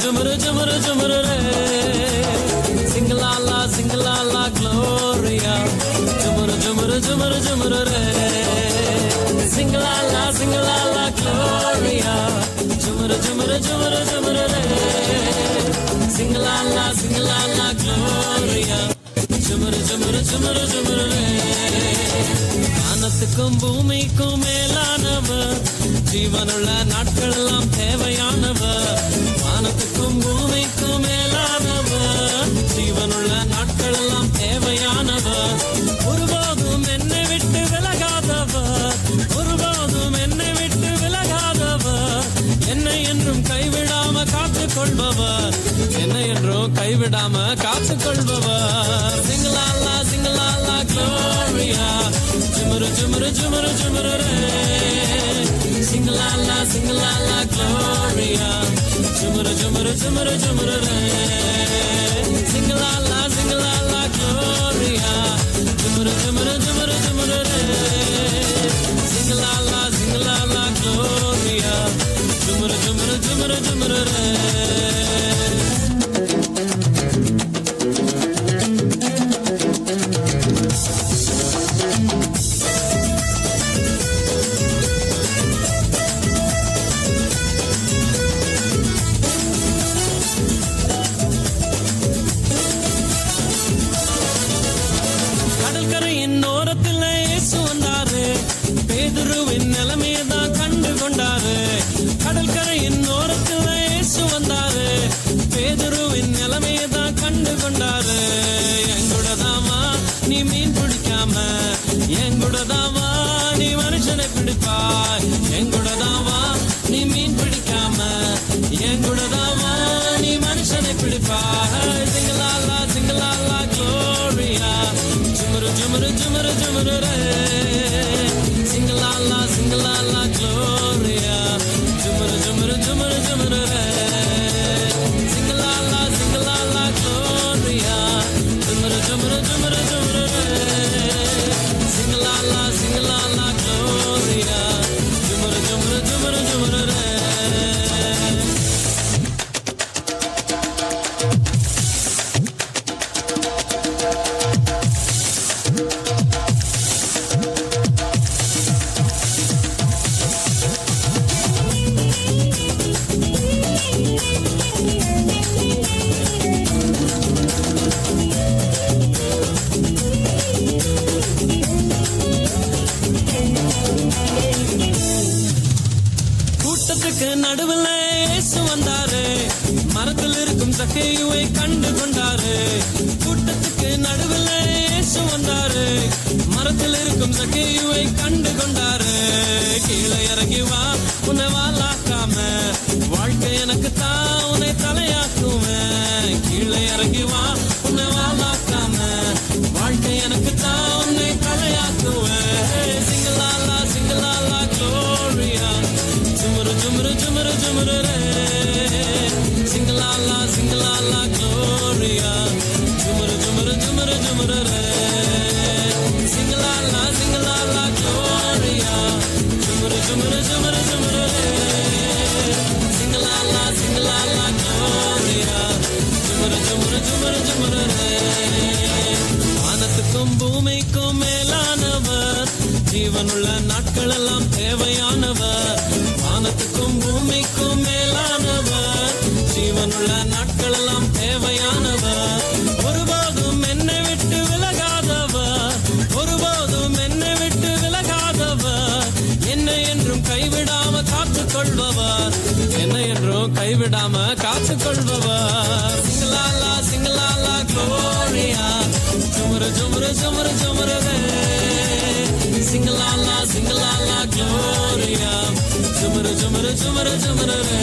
jumru jumru jumru re, sing la la gloria, jumru jumru jumru jumru re, sing la la gloria, jumru jumru jumru jumru re, sing la la gloria, jumru jumru jumru jumru re. வானத்துக்கும் பூமிக்கும் மேலானவர், ஜீவனுள்ள நாட்கள் எல்லாம் தேவையானவர். வானத்துக்கும் பூமிக்கும் மேலானவர், ஜீவனுள்ள நாட்கள் எல்லாம் தேவையானவர். ஒருபோதும் என்னை விட்டு விலகாதவர், ஒருபோதும் என்னை விட்டு விலகாதவர். என்னை என்றும் கைவிடாம காத்துக் கொள்பவர், என்னை என்றும் கைவிடாம காத்துக் கொள்பவர். சிங்கலாலா சிங்கலாலா gloria, jumru jumru jumru jumru re, singlala gloria, jumru jumru jumru jumru re, singlala gloria, jumru jumru jumru jumru re, singlala gloria, jumru jumru jumru jumru re. கடற்கரையின் ஓரத்தில் இயேசு வந்தாரு, பேதுருவின் நிலைமையதான் கண்டு கொண்டாரு. கடற்கரையின் ஓரத்தில் இயேசு வந்தாரு, பேதுருவின் நிலைமையதான் கண்டு கொண்டாரு. எங்கூடதாமா நீ மீன் பிடிக்காம, எங்கூடதாமா நீ மனுஷனை பிடிப்பாய். எங்கூடதாமா நீ மீன் பிடிக்காம, எங்கூடதாமா நீ மனுஷனை பிடிப்பாய். சிங்கலாலா சிங்கலாலா gloria, jumru jumru jumru jumru re, singlala gloria, jumru jumru jumru jumru re, singlala gloria, jumru jumru jumru jumru re, singlala gloria, jumru jumru jumru jumru re. கூட்டத்துக்கு நடுவில் இயேசு வந்தாரு, மரத்தில் இருக்கும் சக்கேயுவை கண்டு கொண்டாரு. கூட்டத்துக்கு நடுவில் இயேசு வந்தாரு, மரத்தில் இருக்கும் சக்கேயுவை கண்டு கொண்டாரு. கீழே இறங்கி வா உன்னை வாலாக்காம, வாழ்க்கை எனக்கு தான் உன்னை தலையாக்குவேன். கீழே இறங்கி வா உன்னை வாலாக்காம, வாழ்க்கை எனக்கு தான் உன்னை தலையாக்குவேன். சிங்கலாலா gloria, jumru jumru jumru jumru re, singlala gloria, jumru jumru jumru jumru re, singlala gloria, jumru jumru jumru jumru re, singlala gloria, jumru jumru jumru jumru re. வானத்துக்கும் பூமிக்கும் மேலானவர், ஜீவனுள்ள நாட்கள் எல்லாம் தேவையானவர். வானத்துக்கும் பூமிக்கும் மேலானவர், ஜீவனுள்ள நாட்கள் எல்லாம் தேவையானவர். ஒருபோதும் என்னை விட்டு விலகாதவர், ஒருபோதும் என்னை விட்டு விலகாதவர். என்னை என்றும் கைவிடாம காத்துக் கொள்பவர், என்னை என்றும் கைவிடாம காத்துக் கொள்பவர். சிங்கலாலா gloria, jumru jumru jumru jumru re, singlala gloria, jumru jumru jumru jumru re,